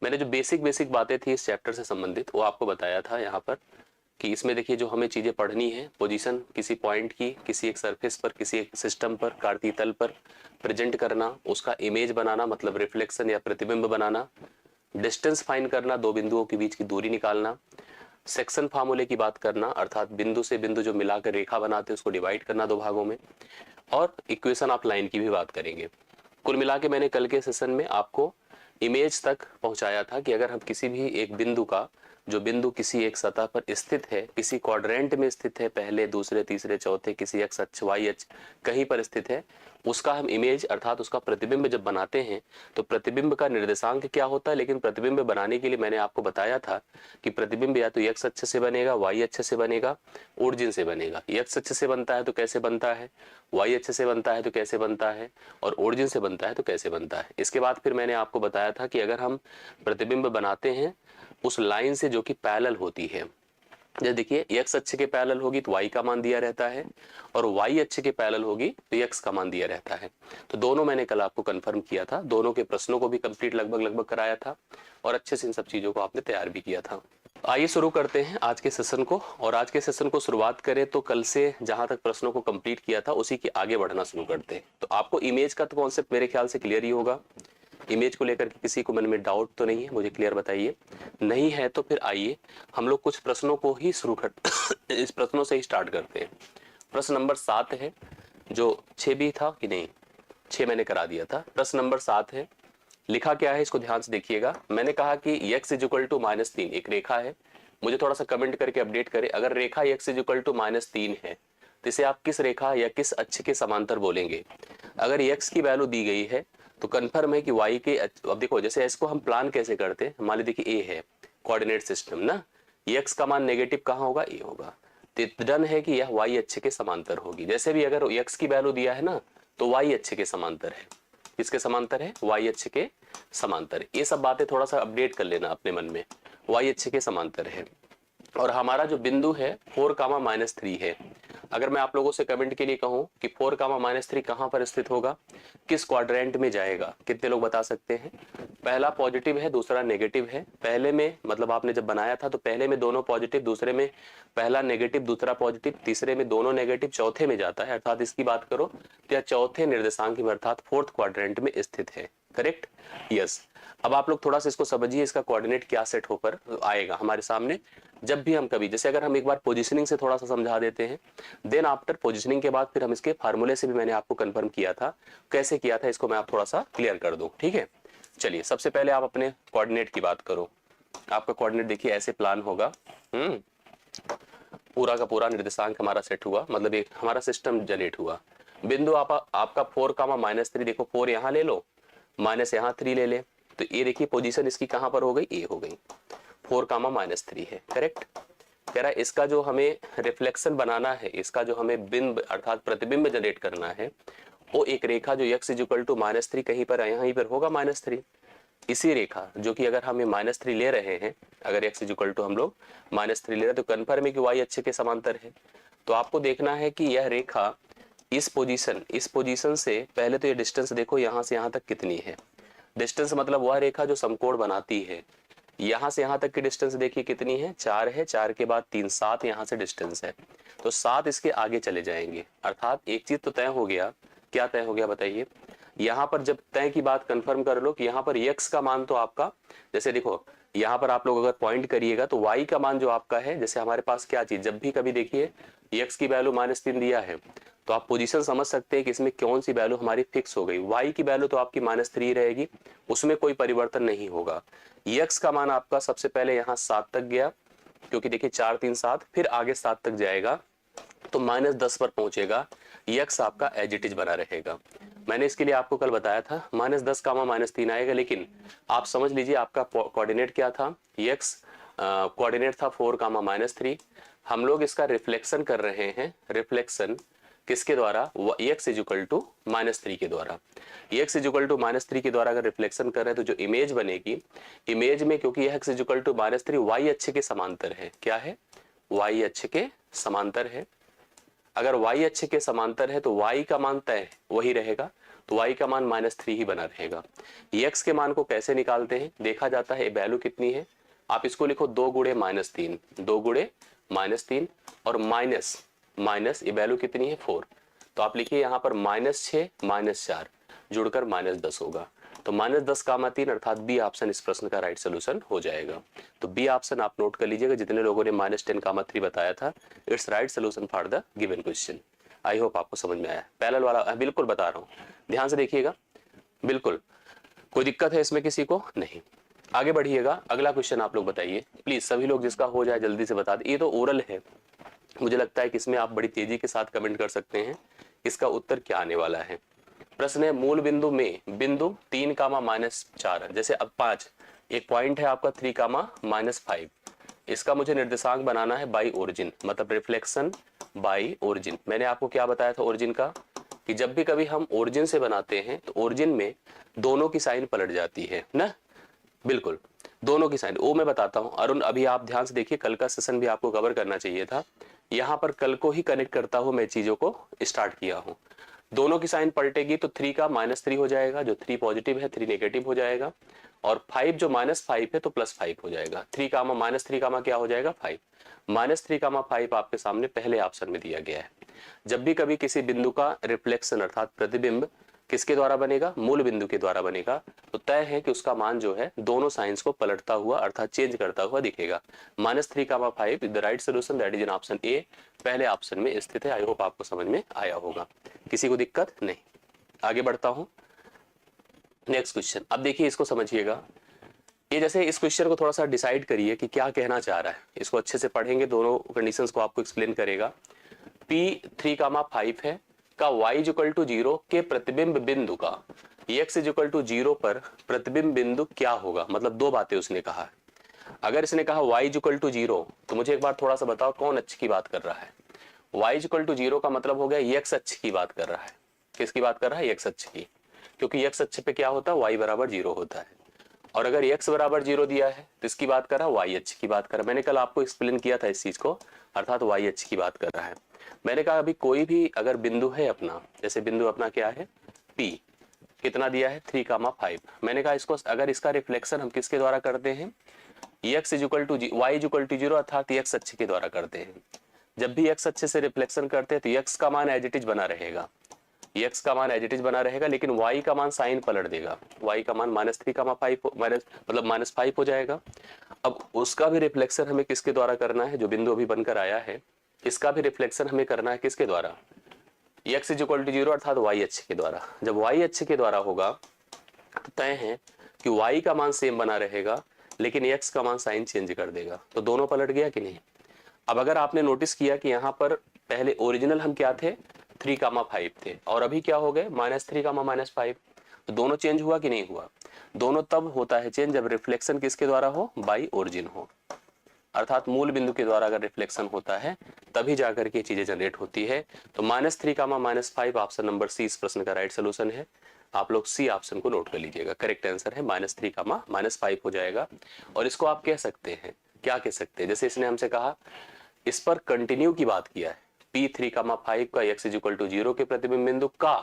मैंने जो basic basic बातें थी इस चैप्टर से संबंधित वो आपको बताया था यहाँ पर, कि इसमें देखिए जो हमें चीजें पढ़नी है, पोजीशन किसी पॉइंट की किसी एक सरफेस पर किसी एक सिस्टम पर कार्तीय तल पर प्रेजेंट करना, उसका इमेज बनाना मतलब रिफ्लेक्शन या प्रतिबिंब बनाना, डिस्टेंस फाइंड करना, दो बिंदुओं के बीच की दूरी निकालना, सेक्शन फार्मूले की बात करना अर्थात बिंदु से बिंदु जो मिलाकर रेखा बनाते हैं उसको डिवाइड करना दो भागों में, और इक्वेशन ऑफ लाइन की भी बात करेंगे। कुल मिला के मैंने कल के सेशन में आपको इमेज तक पहुंचाया था कि अगर हम किसी भी एक बिंदु का, जो बिंदु किसी एक सतह पर स्थित है, किसी क्वाड्रेंट में स्थित है, पहले दूसरे तीसरे चौथे किसी एक्स अक्ष वाई अक्ष कहीं पर स्थित है, उसका हम इमेज अर्थात उसका प्रतिबिंब जब बनाते हैं तो प्रतिबिंब का निर्देशांक क्या होता है। लेकिन प्रतिबिंब बनाने के लिए मैंने आपको बताया था कि प्रतिबिंब या तो एक्स अक्ष से बनेगा, वाई अक्ष से बनेगा, ओरिजिन से बनेगा। एक्स अक्ष से बनता है तो कैसे बनता है, वाई अक्ष से बनता है तो कैसे बनता है, और ओरिजिन से बनता है तो कैसे बनता है। इसके बाद फिर मैंने आपको बताया था कि अगर हम प्रतिबिंब बनाते हैं उस लाइन से जो कि पैरेलल होती है, जैसे देखिए एक्स अक्ष के पैरेलल होगी तो वाई का मान दिया रहता है, और वाई अक्ष के पैरेलल होगी तो एक्स का मान दिया रहता है। तो दोनों मैंने कल आपको कंफर्म किया था, दोनों के प्रश्नों को भी कंप्लीट लगभग लगभग कराया था, और अच्छे से इन सब चीजों को आपने तैयार भी किया था। आइए शुरू करते हैं आज के सेशन को। और आज के सेशन को शुरुआत करें तो कल से जहां तक प्रश्नों को कंप्लीट किया था उसी के आगे बढ़ना शुरू करते हैं। तो आपको इमेज का तो कॉन्सेप्ट मेरे ख्याल से क्लियर ही होगा। इमेज को लेकर के किसी को मन में डाउट तो नहीं है, मुझे क्लियर बताइए। नहीं है तो फिर आइए हम लोग कुछ प्रश्नों को ही शुरू कर इस प्रश्नों से ही स्टार्ट करते हैं। प्रश्न नंबर 7 है, जो 6 भी था कि नहीं, 6 मैंने करा दिया था। प्रश्न नंबर 7 है, लिखा क्या है इसको ध्यान से देखिएगा। मैंने कहा कि x इक्वल टू -3 एक रेखा है। मुझे थोड़ा सा कमेंट करके अपडेट करें, अगर रेखा x इक्वल टू -3 है तो इसे आप किस रेखा या किस अक्ष के समांतर बोलेंगे। अगर x की वैल्यू दी गई है तो कंफर्म है कि y के, अब देखो जैसे इसको हम प्लान कैसे करते हैं, मान लीजिए देखिए a है कोऑर्डिनेट सिस्टम ना, x का मान नेगेटिव कहाँ होगा, a होगा, तो डन है कि यह y अक्ष के समांतर होगी। जैसे भी अगर x की वैल्यू दिया है ना तो y अक्ष के समांतर है। किसके समांतर है, y अक्ष के समांतर। ये सब बातें थोड़ा सा अपडेट कर लेना अपने मन में, y अक्ष के समांतर है। और हमारा जो बिंदु है 4, -3 है। अगर मैं आप लोगों से कमेंट के लिए कहूं कि 4, -3 कहां पर स्थित होगा, किस क्वाड्रेंट में जाएगा, कितने लोग बता सकते हैं। पहला पॉजिटिव है, दूसरा नेगेटिव है। पहले में मतलब आपने जब बनाया था तो पहले में दोनों पॉजिटिव, दूसरे में पहला नेगेटिव दूसरा पॉजिटिव, तीसरे में दोनों नेगेटिव, चौथे में जाता है अर्थात इसकी बात करो तो यह चौथे निर्देशांक में अर्थात 4th क्वाड्रेंट में स्थित है। Correct, yes. अब आप लोग थोड़ा सा इसको समझिए, इसका कोऑर्डिनेट क्या सेट होकर आएगा हमारे सामने जब भी हम कभी, जैसे अगर हम एक बार पोजीशनिंग से थोड़ा सा समझा देते हैं, देन आफ्टर पोजीशनिंग के बाद फिर हम इसके फार्मूले से भी मैंने आपको कंफर्म किया था, कैसे किया था इसको मैं आप थोड़ा सा क्लियर कर दूं। ठीक है, चलिए सबसे पहले आप अपने कोऑर्डिनेट की बात करो। आपका कोऑर्डिनेट देखिए ऐसे प्लान होगा, पूरा का पूरा निर्देशांक हमारा सेट हुआ, मतलब एक हमारा सिस्टम जनरेट हुआ। बिंदु आपका 4, -3, देखो 4 यहाँ ले लो, माइनस यहाँ 3 ले ले, तो ये देखिए पोजीशन इसकी कहां पर हो गई, ए हो गई। 4, -3 है। करेक्ट, कह रहा है इसका जो हमें रिफ्लेक्शन बनाना है, इसका जो हमें बिंब अर्थात प्रतिबिंब जनरेट करना है, वो एक रेखा जो x इक्वल टू -3 कहीं पर यहीं पर होगा -3। इसी रेखा जो कि अगर हम -3 ले रहे हैं, अगर x इक्वल टू हम लोग -3 ले रहे हैं तो कन्फर्म है कि y अक्ष के समांतर है। तो आपको देखना है कि यह रेखा इस पोजीशन से, पहले तो ये डिस्टेंस देखो यहाँ से यहाँ तक कितनी है। डिस्टेंस मतलब वह रेखा जो समकोण बनाती है। यहाँ से यहाँ तक की डिस्टेंस देखिए कितनी है, 4 है, 4 के बाद 3, 7 यहाँ से डिस्टेंस है, तो 7 इसके आगे चले जाएंगे। अर्थात एक चीज तो तय हो गया, क्या तय हो गया बताइए। यहाँ पर जब तय की बात कंफर्म कर लो कि यहाँ पर x का मान तो आपका, जैसे देखो यहाँ पर आप लोग अगर पॉइंट करिएगा तो y का मान जो आपका है, जैसे हमारे पास क्या चीज, जब भी कभी देखिए x की वैल्यू -3 दिया है तो आप पोजीशन समझ सकते हैं कि इसमें कौन सी वैल्यू हमारी फिक्स हो गई। y की वैल्यू तो आपकी -3 रहेगी, उसमें कोई परिवर्तन नहीं होगा। x का मान आपका सबसे पहले यहाँ 7 तक गया, क्योंकि देखिए 4, 3, 7, फिर आगे 7 तक जाएगा तो -10 पर पहुंचेगा। x आपका एज इट इज बना रहेगा। मैंने इसके लिए आपको कल बताया था -10, -3 आएगा, लेकिन आप समझ लीजिए आपका कोऑर्डिनेट क्या था, x कोऑर्डिनेट था 4, -3। हम लोग इसका रिफ्लेक्शन कर रहे हैं, रिफ्लेक्शन किसके द्वारा, x इक्वल टू -3 के द्वारा। x इक्वल टू -3 के द्वारा अगर रिफ्लेक्शन कर रहे हैं तो जो इमेज बनेगी, इमेज में क्योंकि x इक्वल टू -3 y अक्ष के समांतर है, क्या है, y अक्ष के समांतर है। अगर y अक्ष के समांतर है तो y का मान तय वही रहेगा, तो y का मान -3 ही बना रहेगा। x के मान को कैसे निकालते हैं, देखा जाता है वैल्यू कितनी है, आप इसको लिखो 2 गुणे -3, 2 गुणे -3 और माइनस ये वैल्यू कितनी है 4, तो आप लिखिए यहाँ पर -6 -4 जुड़कर -10 होगा। तो -10, 3 अर्थात बी ऑप्शन इस प्रश्न का राइट सोल्यूशन हो जाएगा। तो बी ऑप्शन आप नोट कर लीजिएगा, जितने लोगों ने -10, 3 बताया था, it's right solution for the given question. I hope आपको समझ में आया। पैरेलल वाला बिल्कुल बता रहा हूँ, ध्यान से देखिएगा, बिल्कुल कोई दिक्कत है इसमें किसी को नहीं। आगे बढ़िएगा, अगला क्वेश्चन आप लोग बताइए प्लीज, सभी लोग जिसका हो जाए जल्दी से बता दें। ये तो ओरल है, मुझे लगता है कि इसमें आप बड़ी तेजी के साथ कमेंट कर सकते हैं इसका उत्तर क्या आने वाला है। प्रश्न है मूल बिंदु में बिंदु 3, -4, जैसे अब 5 एक पॉइंट है आपका 3, -5, इसका मुझे निर्देशांक बनाना है बाई ओरिजिन, मतलब रिफ्लेक्शन बाई ओरिजिन। मैंने आपको क्या बताया था ओरिजिन का, कि जब भी कभी हम ओरिजिन से बनाते हैं तो ओरिजिन में दोनों की साइन पलट जाती है ना, बिल्कुल दोनों की साइन, वो मैं बताता हूं। अरुण अभी आप ध्यान से देखिए, कल का सेशन भी आपको कवर करना चाहिए था, यहाँ पर कल को ही कनेक्ट करता हूं मैं चीजों को स्टार्ट किया हूं। दोनों की साइन पलटेगी तो 3 का -3 हो जाएगा, जो 3 पॉजिटिव है 3 नेगेटिव हो जाएगा, और 5 जो -5 है तो +5 हो जाएगा। 3 कामा -3 कामा क्या हो जाएगा 5, -3 5 आपके सामने पहले ऑप्शन में दिया गया है। जब भी कभी किसी बिंदु का रिफ्लेक्शन अर्थात प्रतिबिंब किसके द्वारा बनेगा, मूल बिंदु के द्वारा बनेगा, तो तय है कि उसका मान जो है दोनों साइंस को पलटता हुआ अर्थात चेंज करता हुआ दिखेगा। -3, 5 the right solution that is in option A, पहले ऑप्शन में स्थित है। आई होप आपको समझ में आया होगा, किसी को दिक्कत नहीं। आगे बढ़ता हूं, नेक्स्ट क्वेश्चन। अब देखिए इसको समझिएगा, ये जैसे इस क्वेश्चन को थोड़ा सा डिसाइड करिए कि क्या कहना चाह रहा है, इसको अच्छे से पढ़ेंगे, दोनों कंडीशंस को आपको एक्सप्लेन करेगा। P3, 5 है का y=0 के प्रतिबिंब बिंदु का x=0 पर प्रतिबिंब बिंदु क्या होगा, मतलब दो बातें उसने कहा है। अगर इसने कहा y=0 तो मुझे एक बार थोड़ा सा बताओ कौन अक्ष की बात कर रहा है। y=0 का मतलब हो गया x अक्ष की बात कर रहा है। किसकी बात कर रहा है, x अक्ष की, क्योंकि x अक्ष पे क्या होता है y=0 होता है। और अगर x=0 दिया है तो इसकी बात कर रहा है y अक्ष की बात कर रहा है। मैंने कल आपको एक्सप्लेन किया था इस चीज को, अर्थात y अक्ष की बात कर रहा है। मैंने कहा अभी कोई भी अगर बिंदु है अपना, जैसे बिंदु अपना क्या है P, कितना दिया है 3, 5, मैंने कहा इसको अगर इसका रिफ्लेक्शन हम किसके द्वारा करते हैं, y=0 अर्थात x अक्ष के द्वारा करते हैं। जब भी x अक्ष से रिफ्लेक्शन करते हैं तो x का मान एज इट इज बना रहेगा, x का मान एज इट इज बना रहेगा, लेकिन y का मान साइन पलट देगा, y का मान -3, 5 मतलब -5 हो जाएगा। अब उसका भी रिफ्लेक्शन हमें किसके द्वारा करना है, जो बिंदु अभी बनकर आया है इसका भी रिफ्लेक्शन हमें करना है किसके द्वारा, x=0 अर्थात y अक्ष के द्वारा। जब y अक्ष के द्वारा होगा तो तय है कि y का मान सेम बना रहेगा, लेकिन x का मान साइन चेंज कर देगा, तो दोनों पलट गया कि नहीं। अब अगर आपने नोटिस किया कि यहाँ पर पहले ओरिजिनल हम क्या थे 3, 5 थे, और अभी क्या हो गए -3, -5, तो दोनों चेंज हुआ कि नहीं हुआ। दोनों तब होता है चेंज जब रिफ्लेक्शन किसके द्वारा हो, बाई ओरिजिन हो, अर्थात मूल बिंदु के द्वारा अगर रिफ्लेक्शन होता है तभी जाकर के चीजें जनरेट होती है। तो -3, -5 ऑप्शन नंबर सी इस प्रश्न का राइट सोल्यूशन है। आप लोग सी ऑप्शन को नोट कर लीजिएगा, करेक्ट आंसर है -3, -5 हो जाएगा। और इसको आप कह सकते हैं, क्या कह सकते हैं, जैसे इसने हमसे कहा इस पर कंटिन्यू की बात किया है, P3, 5 का x=0 के प्रतिबिंब बिंदु का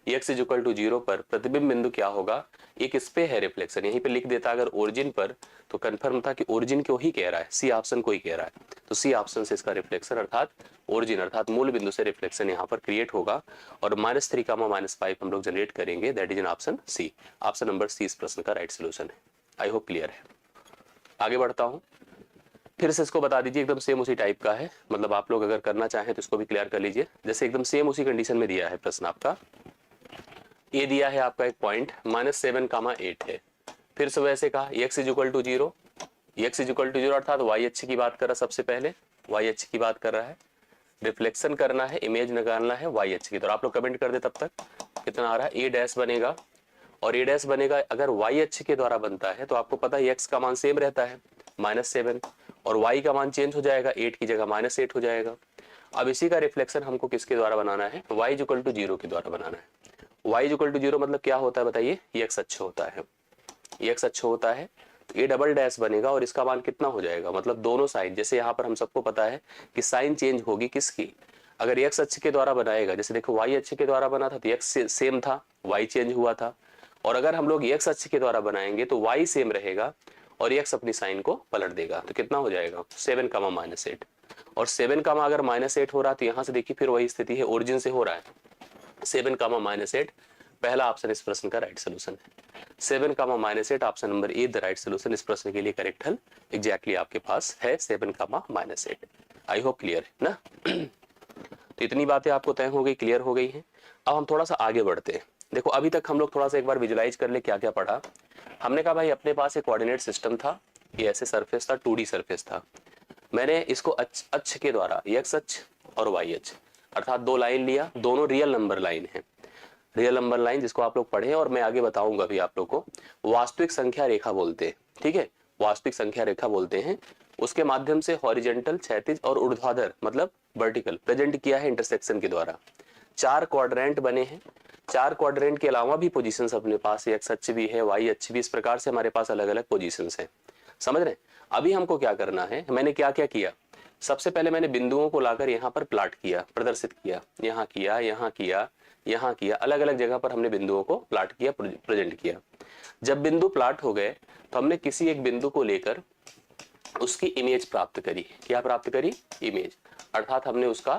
x=0 पर प्रतिबिंब बिंदु क्या होगा, एक इस पे है रिफ्लेक्शन, यहीं पे लिख देता अगर ओरिजिन पर तो कंफर्म था कि ओरिजिन को ही कह रहा है, सी ऑप्शन को ही कह रहा है। तो सी ऑप्शन से इसका रिफ्लेक्शन अर्थात ओरिजिन अर्थात मूल बिंदु से रिफ्लेक्शन यहाँ पर क्रिएट होगा, और -3, -5 हम लोग जनरेट करेंगे, that is in option C. Option number C इस प्रश्न का राइट सोल्यूशन है। आई होप क्लियर है। आगे बढ़ता हूँ, फिर से इसको बता दीजिए, एकदम सेम उसी टाइप का है, मतलब आप लोग अगर करना चाहें तो इसको भी क्लियर कर लीजिए। जैसे एकदम सेम उसी कंडीशन में दिया है प्रश्न आपका, ये दिया है आपका एक पॉइंट -7, 8 है। फिर से वैसे कहा x=0, x=0 अर्थात y अक्ष की बात कर रहा है, सबसे पहले y अक्ष की बात कर रहा है, रिफ्लेक्शन करना है, इमेज निकालना है y अक्ष की तरफ। आप लोग कमेंट कर दे तब तक कितना आ रहा है, a' बनेगा, और a' बनेगा अगर y अक्ष के द्वारा बनता है तो आपको पता है x का मान सेम रहता है -7, और y का मान चेंज हो जाएगा, 8 की जगह -8 हो जाएगा। अब इसी का रिफ्लेक्शन हमको किसके द्वारा बनाना है, y=0 के द्वारा बनाना है। y=0 मतलब क्या होता है बताइए, x अक्ष होता है, x अक्ष होता है तो a" बनेगा, और इसका मान कितना हो जाएगा, मतलब दोनों साइन, जैसे यहाँ पर हम सबको पता है कि साइन चेंज होगी किसकी, अगर x अक्ष के द्वारा बनाएगा, जैसे देखो y अक्ष के द्वारा बना था तो x सेम था, y चेंज हुआ था, और अगर हम लोग x अक्ष के द्वारा बनाएंगे तो y सेम रहेगा और x अपनी साइन को पलट देगा। तो कितना हो जाएगा 7 कामा -8, और 7 कामा अगर -8 हो रहा है तो यहाँ से देखिए फिर वही स्थिति है, ओरिजिन से हो रहा है। 7 कामा -8 पहला ऑप्शन इस प्रश्न का राइट सोल्यूशन है। 7 कामा -8 option number A the right solution. इस प्रश्न के लिए करेक्ट हल एग्जैक्टली आपके पास है 7 कामा -8। आई होप क्लियर है ना। तो इतनी बातें आपको तय हो गई, क्लियर हो गई हैं। अब हम थोड़ा सा आगे बढ़ते हैं। देखो अभी तक हम लोग थोड़ा सा एक बार विजुलाइज कर ले क्या क्या पढ़ा। हमने कहा भाई अपने पास एक कोऑर्डिनेट सिस्टम था, ये ऐसे सरफेस था, 2D सरफेस था। मैंने इसको अक्ष के द्वारा x अक्ष और y अक्ष अर्थात दो लाइन लिया, दोनों रियल नंबर लाइन है, रियल नंबर लाइन जिसको आप लोग पढ़े और मैं आगे बताऊंगा भी आप लोग को। वास्तविक संख्या रेखा बोलते हैं, ठीक है, वास्तविक संख्या रेखा बोलते हैं। उसके माध्यम से हॉरिजेंटल, क्षैतिज और ऊर्ध्वाधर मतलब वर्टिकल प्रेजेंट किया है इंटरसेक्शन के द्वारा। 4 क्वाड्रेंट बने हैं। 4 क्वाड्रेंट के अलावा भी पोजीशंस अपने पास x अक्ष भी है, y अक्ष भी, इस प्रकार से हमारे पास अलग अलग पोजीशंस हैं। समझ रहे हैं। अभी हमको क्या करना है, मैंने क्या क्या किया, सबसे पहले मैंने बिंदुओं को लाकर यहाँ पर प्लाट किया, प्रदर्शित किया, यहाँ किया, यहाँ किया, यहाँ किया, अलग अलग जगह पर हमने बिंदुओं को प्लाट किया, प्रेजेंट किया। जब बिंदु प्लाट हो गए तो हमने किसी एक बिंदु को लेकर उसकी इमेज प्राप्त करी। क्या प्राप्त करी? इमेज, अर्थात हमने उसका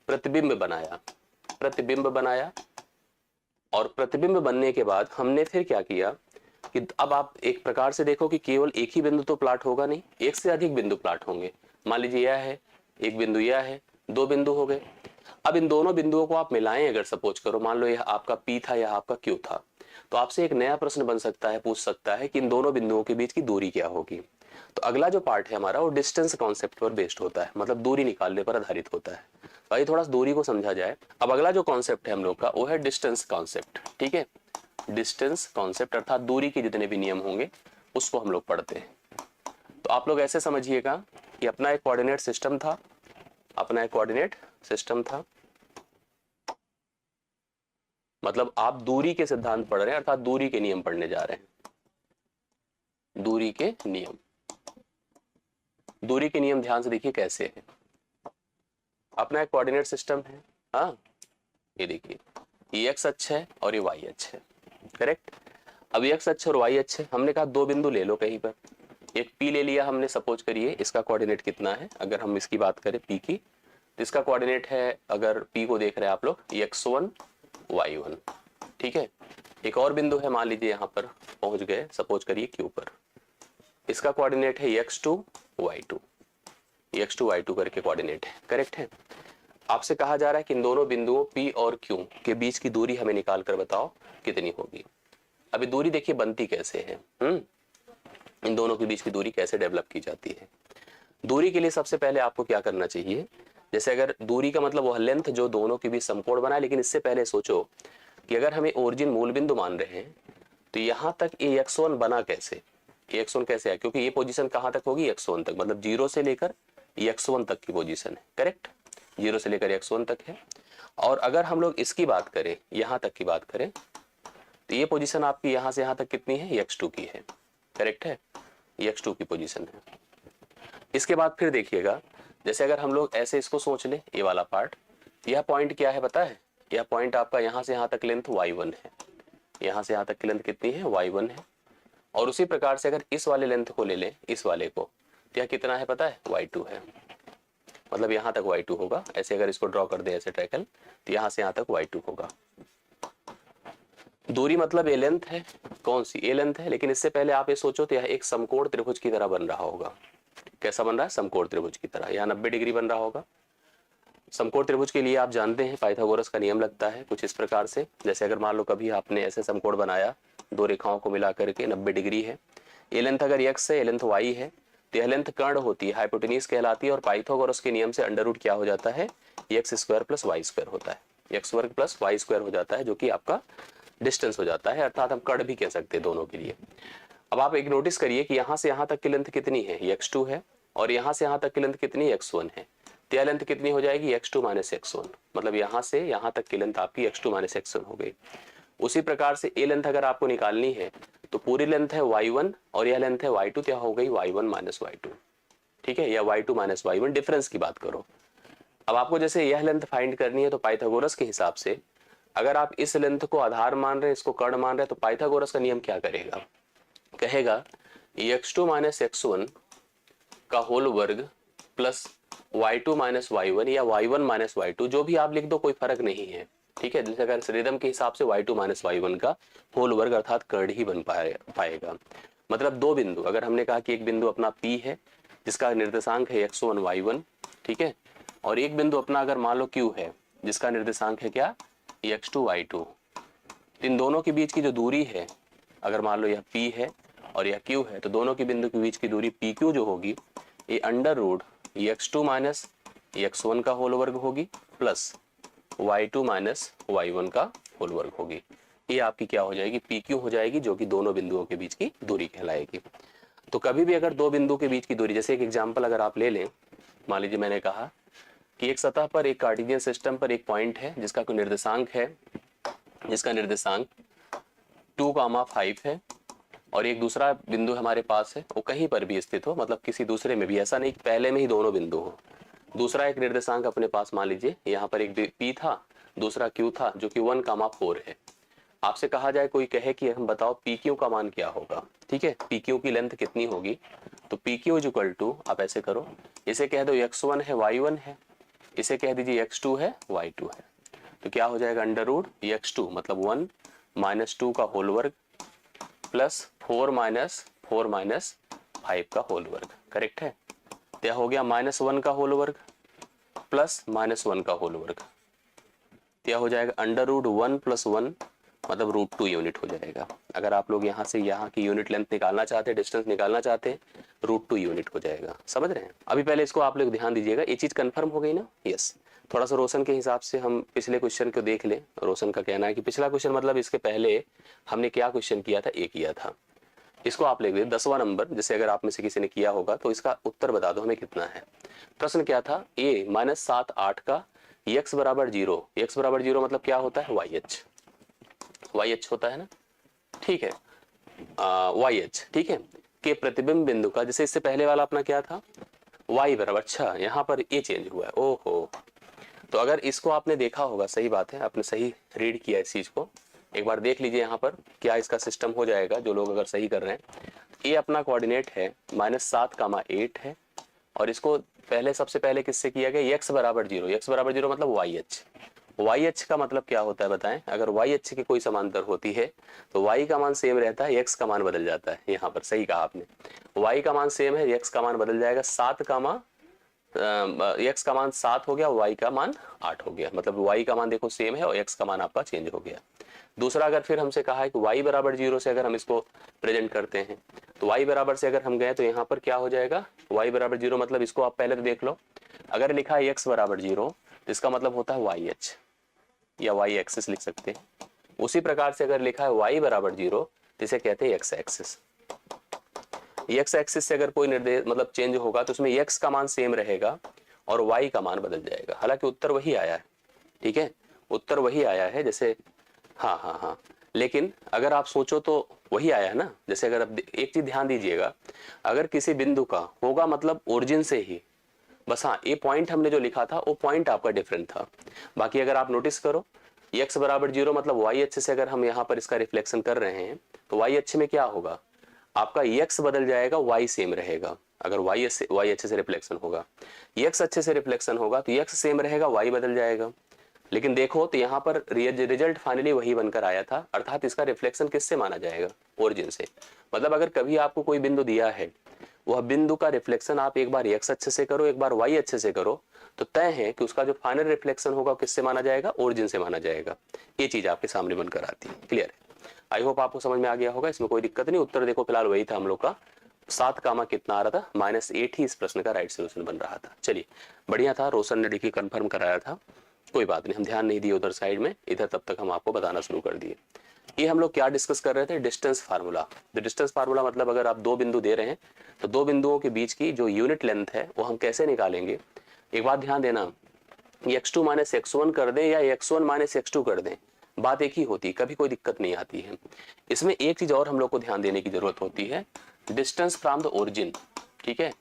प्रतिबिंब बनाया, प्रतिबिंब बनाया। और प्रतिबिंब बनने के बाद हमने फिर क्या किया कि अब आप एक प्रकार से देखो कि केवल एक ही बिंदु तो प्लाट होगा नहीं, एक से अधिक बिंदु प्लाट होंगे। मान लीजिए यह है एक बिंदु, यह है, 2 बिंदु हो गए। अब इन दोनों बिंदुओं को आप मिलाएं, अगर सपोज करो मान लो यह आपका P था, यह आपका Q था, तो आपसे एक नया प्रश्न बन सकता है, पूछ सकता है कि इन दोनों बिंदुओं के बीच की दूरी क्या होगी। तो अगला जो पार्ट है हमारा वो डिस्टेंस कॉन्सेप्ट पर बेस्ड होता है, मतलब दूरी निकालने पर आधारित होता है। भाई थोड़ा सा दूरी को समझा जाए। अब अगला जो कॉन्सेप्ट है हम लोग का वो है डिस्टेंस कॉन्सेप्ट, ठीक है, डिस्टेंस कॉन्सेप्ट अर्थात दूरी के जितने भी नियम होंगे उसको हम लोग पढ़ते हैं। तो आप लोग ऐसे समझिएगा कि अपना एक कोऑर्डिनेट सिस्टम था, अपना एक कोऑर्डिनेट सिस्टम था, मतलब आप दूरी के सिद्धांत पढ़ रहे हैं, अर्थात दूरी के नियम पढ़ने जा रहे हैं। दूरी के नियम, दूरी के नियम ध्यान से देखिए कैसे है। अपना एक कोऑर्डिनेट सिस्टम है, हाँ ये देखिए, ये x अक्ष है और ये y अक्ष है, करेक्ट। अब x अक्ष और y अक्ष है, हमने कहा 2 बिंदु ले लो कहीं पर। एक P ले लिया हमने, सपोज करिए इसका कोऑर्डिनेट कितना है, अगर हम इसकी बात करें P की, तो इसका कोऑर्डिनेट है, अगर P को देख रहे हैं आप लोग, x1 y1, ठीक है। एक और बिंदु है, मान लीजिए यहाँ पर पहुंच गए, सपोज करिए Q पर, इसका कोऑर्डिनेट है x2 y2, x2 y2 करके कोऑर्डिनेट है, करेक्ट है। आपसे कहा जा रहा है कि इन दोनों बिंदुओं P और Q के बीच की दूरी हमें निकाल कर बताओ कितनी होगी। अभी दूरी देखिए बनती कैसे है, इन दोनों के बीच की दूरी कैसे डेवलप की जाती है। दूरी के लिए सबसे पहले आपको क्या करना चाहिए, जैसे अगर दूरी का मतलब वह लेंथ जो दोनों के बीच समकोण बना है, लेकिन इससे पहले सोचो कि अगर हमें ओरिजिन मूल बिंदु मान रहे हैं तो यहां तक ये x1 बना कैसे, ये x1 कैसे है, क्योंकि ये पोजीशन कहां तक होगी, x1 तक, मतलब 0 से लेकर x1 तक की पोजीशन है, करेक्ट, 0 से लेकर x1 तक है। और अगर हम लोग इसकी बात करें, यहां तक की बात करें, तो ये पोजीशन आपकी यहां से यहां तक कितनी है, x2 की है, करेक्ट है, ये x2 की पोजीशन है। इसके बाद फिर देखिएगा, जैसे अगर हम लोग ऐसे इसको सोच ले, ये वाला पार्ट, यह पॉइंट क्या है पता है, यह पॉइंट आपका यहां से यहां तक लेंथ y1 है, यहां से यहां तक की लेंथ कितनी है, y1 है। और उसी प्रकार से अगर इस वाले लेंथ को ले लें, इस वाले को, तो यह कितना है पता है, y2 है, मतलब यहां तक y2 होगा। ऐसे अगर इसको ड्रॉ कर दे ऐसे ट्रायंगल, तो यहां से यहां तक y2 होगा। दूरी मतलब ये लेंथ है, कौन सी, ये लेंथ है। लेकिन इससे पहले आप ये सोचो तो यह एक समकोण त्रिभुज की तरह बन रहा होगा। कैसा बन रहा है, समकोण त्रिभुज की तरह, यहाँ 90 डिग्री बन रहा होगा। समकोण त्रिभुज के लिए आप जानते हैं पाइथागोरस का नियम लगता है कुछ इस प्रकार से, जैसे अगर मान लो कभी आपने ऐसे समकोण बनाया, 2 रेखाओं को मिला करके 90 डिग्री है, ये लेंथ अगर x है, ये लेंथ y है, तो यह लेंथ कर्ण होती है, हाइपोटेन्यूज कहलाती है। और पाइथागोरस के नियम से अंडर रूट क्या हो जाता है, x² + y² होता है, x² + y² हो जाता है, जो कि आपका डिस्टेंस हो जाता है, अर्थात हम कर्ण भी कह सकते हैं दोनों के लिए। अब आप एक नोटिस करिए कि यहाँ से यहाँ तक की लेंथ कितनी है, x2 है, और यहाँ से यहाँ तक की लेंथ कितनी, x1 है। तो यह लेंथ कितनी हो जाएगी, x2 - x1, मतलब यहाँ से यहाँ तक की लेंथ आपकी x2 - x1 हो गई। उसी प्रकार से ये लेंथ अगर आपको निकालनी है तो पूरी लेंथ है y1 और यह लेंथ है y2, क्या हो गई, y1 - y2, ठीक है, या y2 - y1, डिफरेंस की बात करो। अब आपको जैसे यह लेंथ फाइंड करनी है तो पाइथागोरस के हिसाब से अगर आप इस लेंथ को आधार मान रहे हैं, इसको कर्ण मान रहे हैं, तो पाइथागोरस का नियम क्या करेगा, कहेगा x2 माइनस x1 का होल वर्ग प्लस y2 माइनस y1 या y1 माइनस y2, जो भी आप लिख दो कोई फर्क नहीं है, ठीक है। जैसे अगर रिदम के हिसाब से y2 माइनस y1 का होल वर्ग अर्थात कर्ण ही बन पाएगा। मतलब दो बिंदु, अगर हमने कहा कि एक बिंदु अपना P है जिसका निर्देशांक है x1 y1, ठीक है, और एक बिंदु अपना अगर मान लो Q है जिसका निर्देशांक है क्या, x2 y2। इन दोनों के बीच की जो दूरी है, अगर मान लो यह P है और यह Q है, तो दोनों के बिंदु के बीच की दूरी PQ जो होगी ये under root x2 minus x1 का होल वर्ग होगी प्लस y2 माइनस y1 का होल वर्ग होगी। ये आपकी क्या हो जाएगी, PQ हो जाएगी, जो कि दोनों बिंदुओं के बीच की दूरी कहलाएगी। तो कभी भी अगर दो बिंदु के बीच की दूरी, जैसे एक एग्जाम्पल अगर आप ले लें, मान लीजिए मैंने कहा कि एक सतह पर एक कार्टेशियन सिस्टम पर एक पॉइंट है जिसका कोई निर्देशांक है, जिसका निर्देशांक 2,5 है, और एक दूसरा बिंदु हमारे पास है वो कहीं पर भी स्थित हो, मतलब किसी दूसरे में भी, ऐसा नहीं कि पहले में ही दोनों बिंदु हो। दूसरा एक निर्देशांक अपने पास मान लीजिए यहाँ पर एक P था, दूसरा Q था, जो कि 1,4 है। आपसे कहा जाए, कोई कहे कि हम बताओ PQ का मान क्या होगा, ठीक है, PQ की लेंथ कितनी होगी, तो PQ इज इक्वल टू, आप ऐसे करो, इसे कह दो x1 है y1 है, इसे कह दीजिए x2 है y2 है, तो क्या हो जाएगा अंडर रूट x2 मतलब 1 माइनस 2 का होल वर्ग प्लस 4 माइनस 5 का होल वर्ग, करेक्ट है। क्या हो गया, -1 का होल वर्ग प्लस -1 का होल वर्ग, क्या हो जाएगा अंडर रूट 1 प्लस 1 मतलब √2 यूनिट हो जाएगा। अगर आप लोग यहाँ से यहाँ की यूनिट लेंथ निकालना चाहते हैं, डिस्टेंस निकालना चाहते हैं, √2 यूनिट हो जाएगा। समझ रहे हैं। अभी पहले इसको आप लोग ध्यान दीजिएगा, ये चीज कंफर्म हो गई ना, यस। थोड़ा सा रोशन के हिसाब से हम पिछले क्वेश्चन को देख लें। रोशन का कहना है कि पिछला क्वेश्चन मतलब इसके पहले हमने क्या क्वेश्चन किया था, ए किया था, इसको आप लिख दे 10वां नंबर। जैसे अगर आप में से किसी ने किया होगा तो इसका उत्तर बता दो हमें कितना है। प्रश्न क्या था, a -7 8 का x बराबर 0, x बराबर 0 मतलब क्या होता है, YH होता है ना, ठीक है, YH, ठीक है, के प्रतिबिंब बिंदु का, जैसे इससे पहले वाला अपना क्या था, y बराबर, अच्छा यहाँ पर a चेंज हुआ है, ओहो। तो अगर इसको आपने देखा होगा, सही बात है, आपने सही रीड किया इस चीज को, एक बार देख लीजिए यहाँ पर क्या इसका सिस्टम हो जाएगा, जो लोग अगर सही कर रहे हैं। ये अपना कोऑर्डिनेट है -7,8 है, और इसको पहले सबसे पहले किससे किया गया, x बराबर 0, x बराबर 0 मतलब YH का मतलब क्या होता है बताएं। अगर YH की कोई समांतर होती है तो y का मान सेम रहता है, x का मान बदल जाता है। यहाँ पर सही कहा आपने, y का मान सेम है, x का मान बदल जाएगा, x का मान 7 हो गया, y का मान 8 हो गया, मतलब y का मान देखो सेम है और x का मान आपका चेंज हो गया। दूसरा, अगर फिर हमसे कहा है कि y बराबर 0 से अगर हम इसको प्रेजेंट करते हैं, तो y बराबर से अगर हम गए तो यहाँ पर क्या हो जाएगा, y बराबर 0 मतलब इसको आप पहले तो देख लो, अगर लिखा है x बराबर 0 तो इसका मतलब होता है YH या y एक्सिस लिख सकते हैं। उसी प्रकार से अगर लिखा है y बराबर 0 तो इसे कहते हैं x एक्सिस। x एक्सिस से अगर कोई निर्देश मतलब चेंज होगा तो उसमें x का मान सेम रहेगा और y का मान बदल जाएगा। हालांकि उत्तर वही आया है, ठीक है, उत्तर वही आया है, जैसे हाँ, लेकिन अगर आप सोचो तो वही आया है ना। जैसे अगर आप एक चीज ध्यान दीजिएगा, अगर किसी बिंदु का होगा मतलब ओरिजिन से ही, बस हाँ, ये पॉइंट हमने जो लिखा था वो पॉइंट आपका डिफरेंट था। बाकी अगर आप नोटिस करो, x बराबर 0 मतलब y अक्ष से अगर हम यहाँ पर इसका रिफ्लेक्शन कर रहे हैं तो y अक्ष में क्या होगा, आपका x बदल जाएगा, y सेम रहेगा। अगर y अक्ष से रिफ्लेक्शन होगा, x अक्ष से रिफ्लेक्शन होगा तो x सेम रहेगा, y बदल जाएगा। लेकिन देखो तो यहाँ पर रिजल्ट फाइनली वही बनकर आया था, अर्थात इसका रिफ्लेक्शन किससे माना जाएगा, ओरिजिन से। मतलब अगर कभी आपको कोई बिंदु दिया है, वह बिंदु का रिफ्लेक्शन आप एक बार x अक्ष से करो, एक बार y अक्ष से करो, तो तय है कि उसका जो फाइनल रिफ्लेक्शन होगा किससे माना जाएगा, ओरिजिन से माना जाएगा। ये चीज आपके सामने बनकर आती है। क्लियर है, आई होप आपको समझ में आ गया होगा, इसमें कोई दिक्कत नहीं। उत्तर देखो फिलहाल वही था हम लोग का, 7 कामा कितना आ रहा था, -8 ही इस प्रश्न का राइट सोल्यूशन बन रहा था। चलिए बढ़िया था, रोशन ने देखिए कंफर्म कराया था, कोई बात नहीं, हम ध्यान नहीं दिए उधर साइड में, इधर तब तक हम आपको बताना शुरू कर दिए। ये हम लोग क्या डिस्कस कर रहे थे, डिस्टेंस फार्मूला। तो डिस्टेंस फार्मूला मतलब अगर आप दो बिंदु दे रहे हैं तो दो बिंदुओं के बीच की जो यूनिट लेंथ है वो हम कैसे निकालेंगे। एक बात ध्यान देना, x2 माइनस x1 कर दें या x1 माइनस x2 कर दें, बात एक ही होती है, कभी कोई दिक्कत नहीं आती है। इसमें एक चीज और हम लोग को ध्यान देने की जरूरत होती है, डिस्टेंस फ्रॉम द ओरिजिन। ठीक है,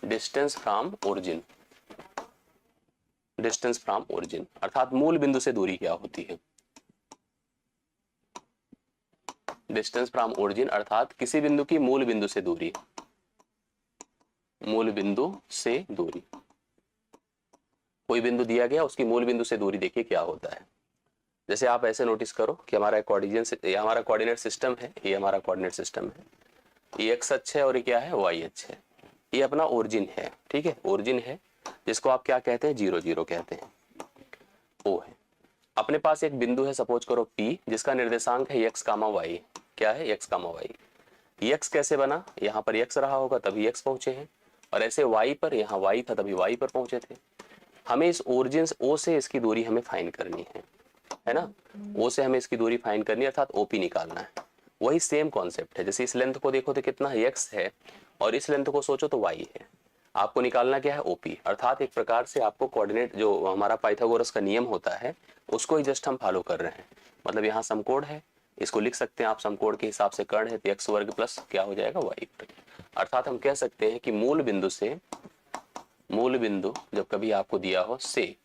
distance from origin, distance from origin, अर्थात मूल बिंदु से दूरी क्या होती है। डिस्टेंस फ्रॉम ओरिजिन अर्थात किसी बिंदु की मूल बिंदु से दूरी, मूल बिंदु से दूरी। कोई बिंदु दिया गया, उसकी मूल बिंदु से दूरी देखिए क्या होता है। जैसे आप ऐसे नोटिस करो कि हमारा कोऑर्डिनेट सिस्टम है, ये हमारा कोऑर्डिनेट सिस्टम है, ये एक्स अक्ष है और ये क्या है, वाई अक्ष है। ये अपना ओरिजिन है, ठीक है, ओरिजिन है, जिसको आप क्या कहते हैं, 0 0 कहते हैं, ओ है। अपने पास एक बिंदु है, सपोज करो P, जिसका निर्देशांक है x, y। क्या है, x, y। x कैसे बना, यहाँ पर x रहा होगा तभी x पहुंचे हैं, और ऐसे y पर, यहाँ y था तभी y पर पहुंचे थे। हमें इस ओरिजिन O से इसकी दूरी हमें फाइंड करनी है ना, O से हमें इसकी दूरी फाइंड करनी है, अर्थात OP निकालना है। वही सेम कॉन्सेप्ट है, जैसे इस लेंथ को देखो तो कितना x है, और इस लेंथ को सोचो तो y है। आपको निकालना क्या है, OP, अर्थात एक प्रकार से आपको कोऑर्डिनेट, जो हमारा पाइथागोरस का नियम होता है, उसको ही जस्ट हम फॉलो कर रहे हैं। मतलब यहाँ समकोण है, इसको लिख सकते हैं आप समकोण के हिसाब से, कर्ण है तो x वर्ग प्लस क्या हो जाएगा, y वर्ग। अर्थात हम कह सकते हैं कि मूल बिंदु जब कभी आपको दिया हो से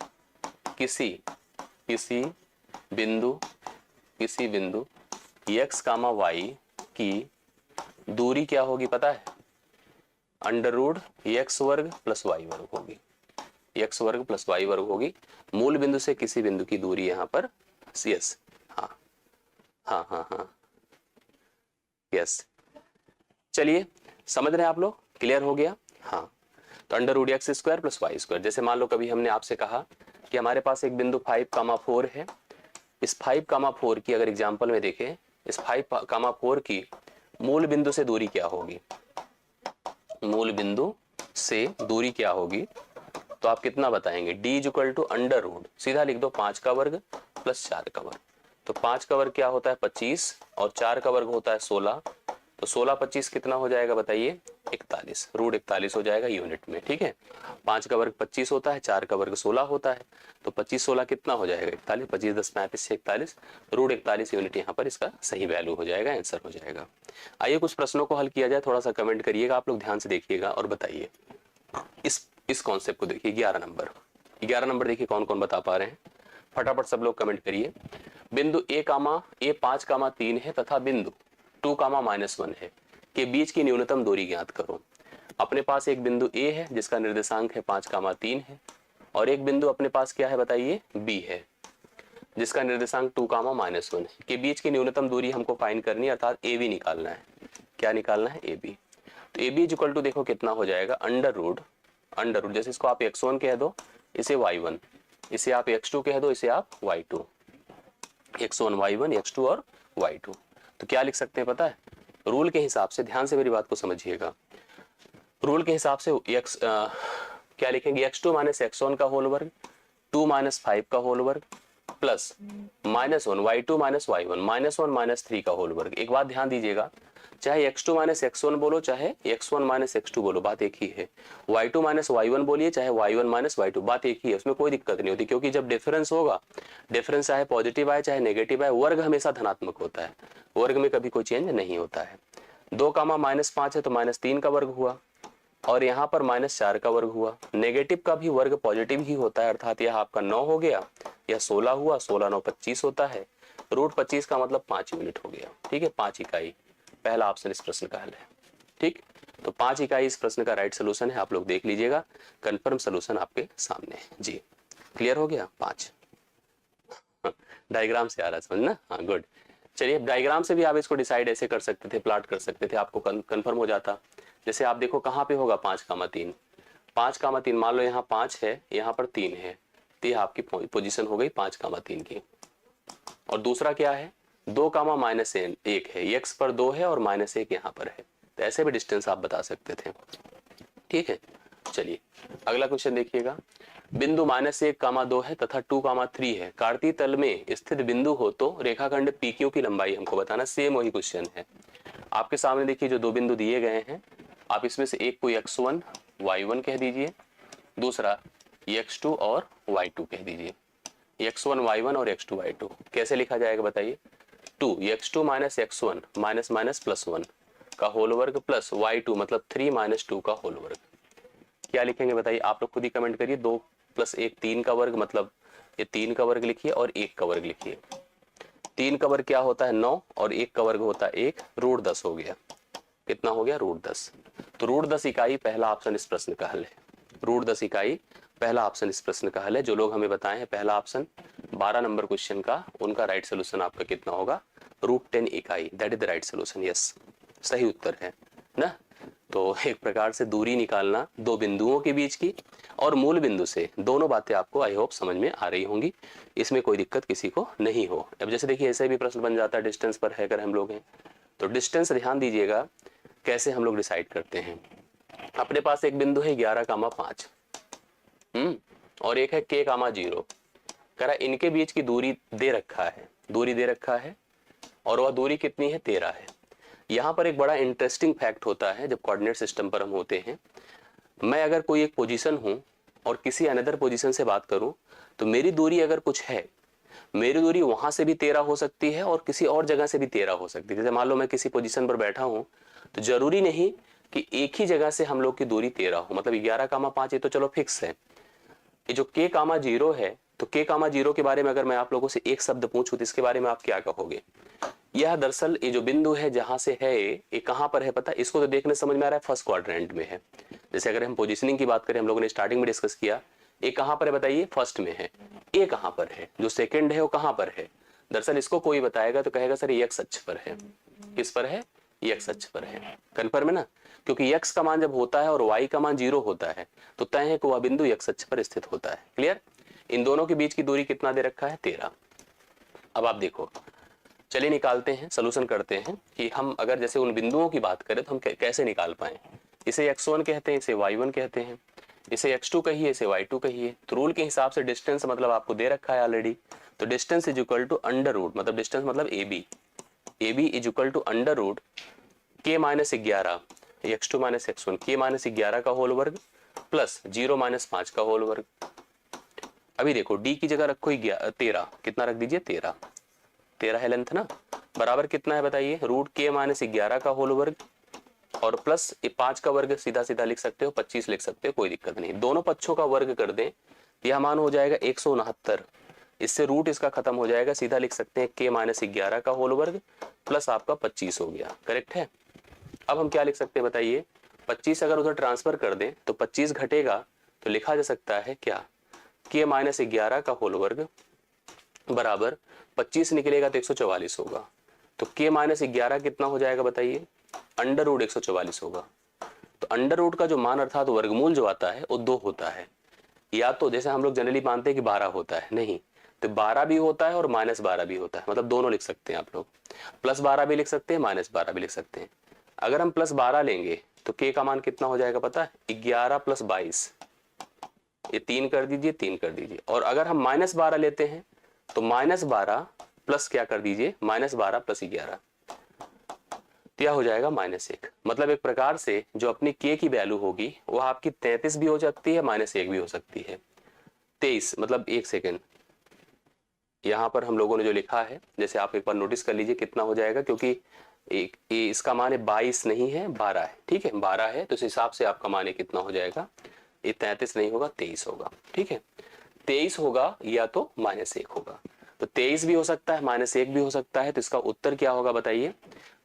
किसी बिंदु x, y की दूरी क्या होगी पता है, अंडर रूट x वर्ग प्लस y वर्ग होगी, x वर्ग प्लस y वर्ग होगी। मूल बिंदु से किसी बिंदु की दूरी यहाँ पर यस, हाँ यस। चलिए समझ रहे हैं आप लोग, क्लियर हो गया। हाँ, तो under root x square plus y square. जैसे मान लो कभी हमने आपसे कहा कि हमारे पास एक बिंदु 5,4 है, इस 5,4 की अगर एग्जाम्पल में देखें, इस 5,4 की मूल बिंदु से दूरी क्या होगी, मूल बिंदु से दूरी क्या होगी, तो आप कितना बताएंगे, d equal to under root, सीधा लिख दो 5 का वर्ग प्लस 4 का वर्ग। तो 5 का वर्ग क्या होता है 25, और 4 का वर्ग होता है 16, तो 16 25 कितना हो जाएगा बताइए, 41, रूट 41 हो जाएगा यूनिट में, ठीक है। 5 का वर्ग 25 होता है, 4 का वर्ग 16 होता है, तो 25 16 कितना हो जाएगा 41, 25 10 35 से 41, रूट 41 यूनिट यहाँ पर इसका सही वैल्यू हो जाएगा, आंसर हो जाएगा। आइए कुछ प्रश्नों को हल किया जाए, थोड़ा सा कमेंट करिएगा आप लोग, ध्यान से देखिएगा और बताइए। इस कॉन्सेप्ट को देखिए, 11 नंबर देखिए कौन कौन बता पा रहे हैं, फटाफट सब लोग कमेंट करिए। बिंदु a 5,3 है तथा बिंदु 2,-1 है के बीच की न्यूनतम दूरी ज्ञात करो। अपने पास एक बिंदु a है जिसका निर्देशांक है 5,3 है, और एक बिंदु अपने पास क्या है बताइए, b है जिसका निर्देशांक 2,-1 है। के बीच की न्यूनतम दूरी हमको फाइंड करनी है, अर्थात AB निकालना है। क्या निकालना है, AB। तो AB इक्वल टू देखो कितना हो जाएगा, अंडर रूट, जैसे इसको आप x1 कह दो, इसे y1, इसे आप x2 कह दो, इसे आप y2, x1 y1 x2 और y2। तो क्या लिख सकते हैं पता है, रूल के हिसाब से, ध्यान से मेरी बात को समझिएगा, रूल के हिसाब से क्या लिखेंगे, x2 माइनस x1 का होल वर्ग, 2 माइनस 5 का होल वर्ग, प्लस -1 y2 माइनस y1, -1 -3 का होल वर्ग। एक बात ध्यान दीजिएगा, चाहे x2 माइनस x1 बोलो, चाहे x1 माइनस x2 बोलो, बात एक ही है। y2 माइनस y1 बोलिए, चाहे y1 माइनस y2, बात एक ही है, उसमें कोई दिक्कत नहीं होती, क्योंकि जब डिफरेंस होगा, डिफरेंस चाहे पॉजिटिव आए चाहे नेगेटिव आए, वर्ग हमेशा धनात्मक होता है, वर्ग में कभी कोई चेंज नहीं होता है। 2,-5 है तो -3 का वर्ग हुआ, और यहाँ पर -4 का वर्ग हुआ। नेगेटिव का भी वर्ग पॉजिटिव ही होता है, अर्थात यह आपका 9 हो गया, यह 16 हुआ, 16 9 25 होता है, रूट 25 का मतलब 5 यूनिट हो गया, ठीक है, 5 इकाई। पहला ऑप्शन इस प्रश्न का हल है, ठीक। तो 5 इकाई इस प्रश्न का राइट सोल्यूशन है, आप लोग देख लीजिएगा, कंफर्म सोल्यूशन आपके सामने है जी। क्लियर हो गया 5, डायग्राम से आ रहा है समझ ना, हाँ गुड। चलिए डायग्राम से भी आप इसको डिसाइड ऐसे कर सकते थे, प्लॉट कर सकते थे, आपको कंफर्म हो जाता। जैसे आप देखो कहाँ पे होगा 5,3, 5,3 मान लो यहाँ 5 है, यहाँ पर 3 है, तो यह आपकी पोजीशन हो गई 5,3 की। और दूसरा क्या है, 2,-1 है, x पर 2 है और -1 यहाँ पर है, तो ऐसे भी डिस्टेंस आप बता सकते थे, ठीक है। चलिए अगला क्वेश्चन देखिएगा, बिंदु -1,2 है तथा 2,3 है, कार्तीय तल में स्थित बिंदु हो तो रेखाखंड PQ की लंबाई हमको बताना। सेम वही क्वेश्चन है आपके सामने, देखिए जो दो बिंदु दिए गए हैं, आप इसमें से एक को x1 y1 कह दीजिए, दूसरा x2 और y2 कह दीजिए। x1 y1 और x2 y2 कैसे लिखा जाएगा बताइए, 2 x2 minus x1 minus minus +1 का होल वर्ग प्लस y2 मतलब 3 - 2 का होल वर्ग। क्या लिखेंगे बताइए, आप लोग खुद ही कमेंट करिए, दो प्लस एक 3 का वर्ग, मतलब ये 3 का वर्ग लिखिए और 1 का वर्ग लिखिए। 3 का वर्ग क्या होता है 9 और 1 का वर्ग होता है 1, रूट 10 हो गया। कितना हो गया रूट 10। तो रूट 10 इकाई पहला ऑप्शन इस प्रश्न का हल है। रूट 10 इकाई पहला ऑप्शन इस प्रश्न का हल है। जो लोग हमें बताए हैं पहला ऑप्शन 12 नंबर क्वेश्चन का, उनका राइट सोल्यूशन आपका कितना होगा रूट 10 इकाई, that is the right solution. Yes, सही उत्तर है ना। तो एक प्रकार से दूरी निकालना दो बिंदुओं के बीच की और मूल बिंदु से, दोनों बातें आपको आई होप समझ में आ रही होंगी, इसमें कोई दिक्कत किसी को नहीं हो। अब जैसे देखिए ऐसे भी प्रश्न बन जाता है डिस्टेंस पर है अगर हम लोग हैं, तो डिस्टेंस ध्यान दीजिएगा कैसे हम लोग डिसाइड करते हैं। अपने पास एक बिंदु है 11,5 और एक है k,0 कह रहा इनके बीच की दूरी दे रखा है, दूरी दे रखा है और वह दूरी कितनी है 13 है। यहाँ पर एक बड़ा इंटरेस्टिंग फैक्ट होता है जब कोऑर्डिनेट सिस्टम पर हम होते हैं। मैं अगर कोई एक पोजीशन हूं और किसी अनदर पोजीशन से बात करूं तो मेरी दूरी अगर कुछ है, मेरी दूरी वहां से भी 13 हो सकती है और किसी और जगह से भी 13 हो सकती है। जैसे मान लो मैं किसी पोजीशन पर बैठा हूं तो जरूरी नहीं कि एक ही जगह से हम लोग की दूरी 13 हो, मतलब 11,5 ये तो चलो फिक्स है। ये जो k,0 है, तो k,0 के बारे में अगर मैं आप लोगों से एक शब्द पूछूं तो इसके बारे में आप क्या कहोगे। यह दरअसल ये जो बिंदु है जहां से है ये कहां पर है पता है, इसको तो देखने समझ में आ रहा है फर्स्ट क्वाड्रेंट में है। जैसे अगर हम पोजीशनिंग की बात करें, हम लोगों ने स्टार्टिंग में डिस्कस किया, ये कहां पर है बताइए फर्स्ट में है। ये कहां पर है, जो सेकंड है वो कहां पर है। दरअसल इसको कोई बताएगा तो कहेगा सर ये एक्स अक्ष पर है। किस पर है, ये एक्स अक्ष पर है। कन्फर्म है ना, क्योंकि x का मान जब होता है और y का मान 0 होता है तो तय है कि वह बिंदु x अक्ष पर स्थित होता है। क्लियर। इन दोनों के बीच की दूरी कितना दे रखा है 13। अब आप देखो, चलिए निकालते हैं, सोल्यूशन करते हैं कि हम अगर जैसे उन बिंदुओं की बात करें तो हम कैसे निकाल पाए। इसे x1 कहते हैं, इसे y1 कहते हैं, इसे x2 कहिए, इसे y2 कहिए। तो रूल के हिसाब से डिस्टेंस मतलब आपको दे रखा है ऑलरेडी, तो distance is equal to under root, मतलब डिस्टेंस मतलब AB is equal to under root k minus 11 x2 minus x1 k minus 11 का होल वर्ग प्लस 0 माइनस 5 का होल वर्ग। अभी देखो d की जगह रखो 13, कितना रख दीजिए 13 है लेंथ ना, बराबर कितना है बताइए रूट k माइनस 11 का होल वर्ग और प्लस 5 का वर्ग, सीधा सीधा लिख सकते हो 25 लिख सकते हो, कोई दिक्कत नहीं। दोनों पक्षों का वर्ग कर दें, यह मान हो जाएगा 169, इससे रूट इसका खत्म हो जाएगा, सीधा लिख सकते हैं k माइनस 11 का होल वर्ग प्लस आपका 25 हो गया। करेक्ट है। अब हम क्या लिख सकते हैं बताइए, 25 अगर उधर ट्रांसफर कर दें तो 25 घटेगा तो लिखा जा सकता है क्या, k माइनस 11 का होल वर्ग बराबर 25 निकलेगा तो 144 होगा। तो k माइनस 11 कितना हो जाएगा बताइए, अंडर रूट 144 होगा। तो अंडर रूट का जो मान अर्थात वर्गमूल जो आता है वो 2 होता है, या तो जैसे हम लोग जनरली मानते हैं कि 12 होता है, नहीं तो 12 भी होता है और माइनस 12 भी होता है, मतलब दोनों लिख सकते हैं आप लोग, प्लस 12 भी लिख सकते हैं माइनस 12 भी लिख सकते हैं। अगर हम प्लस 12 लेंगे तो k का मान कितना हो जाएगा पता है 11 प्लस 22, ये 3 कर दीजिए 3 कर दीजिए। और अगर हम माइनस 12 लेते हैं तो माइनस 12 प्लस क्या कर दीजिए माइनस 12 प्लस 11, क्या हो जाएगा -1। मतलब एक प्रकार से जो अपनी k की वैल्यू होगी वो आपकी 33 भी हो सकती है -1 भी हो सकती है। 23 मतलब 1 सेकेंड, यहाँ पर हम लोगों ने जो लिखा है जैसे आप एक बार नोटिस कर लीजिए कितना हो जाएगा, क्योंकि इसका मान है 22 नहीं है 12 है, ठीक है 12 है तो इस हिसाब से आपका मान कितना हो जाएगा, ये 33 नहीं होगा 23 होगा। ठीक है 23 होगा या तो -1 होगा, तो 23 भी हो सकता है -1 भी हो सकता है। तो इसका उत्तर क्या होगा बताइए,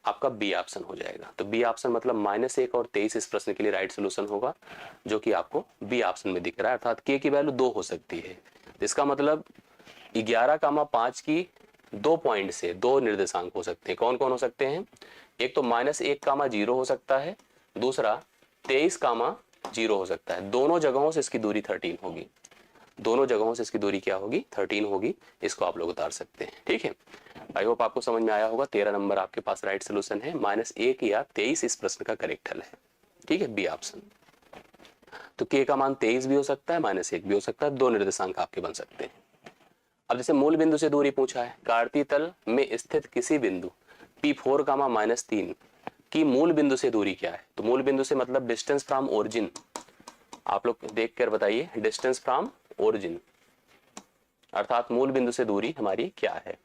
आपका बी ऑप्शन हो जाएगा। तो बी ऑप्शन मतलब -1 और 23 इस प्रश्न के लिए राइट सोल्यूशन होगा, जो कि आपको बी ऑप्शन में दिख रहा है। अर्थात के की वैल्यू 2 हो सकती है, इसका मतलब 11,5 की 2 पॉइंट से 2 निर्देशांक हो सकते हैं। कौन कौन हो सकते हैं, एक तो -1,0 हो सकता है, दूसरा 23,0 हो सकता है। दोनों जगहों से इसकी दूरी 13 होगी, दोनों जगहों से इसकी दूरी क्या होगी 13 होगी। इसको आप लोग उतार सकते हैं। ठीक है, आई होप आपको समझ में आया होगा। 13 नंबर आपके पास राइट सोल्यूशन है, -1 या 23 इस प्रश्न का करेक्ट हल है। ठीक है बी ऑप्शन। तो k का मान 23 भी हो सकता है -1 भी हो सकता है, 2 निर्देशांक आपके बन सकते हैं। अब जैसे मूल बिंदु से दूरी पूछा है, कार्तीय तल में स्थित किसी बिंदु P4, -3 की मूल बिंदु से दूरी क्या है। तो मूल बिंदु से मतलब डिस्टेंस फ्रॉम ओरिजिन, आप लोग देख कर बताइए डिस्टेंस फ्रॉम ओरिजिन, अर्थात मूल बिंदु से दूरी हमारी क्या है।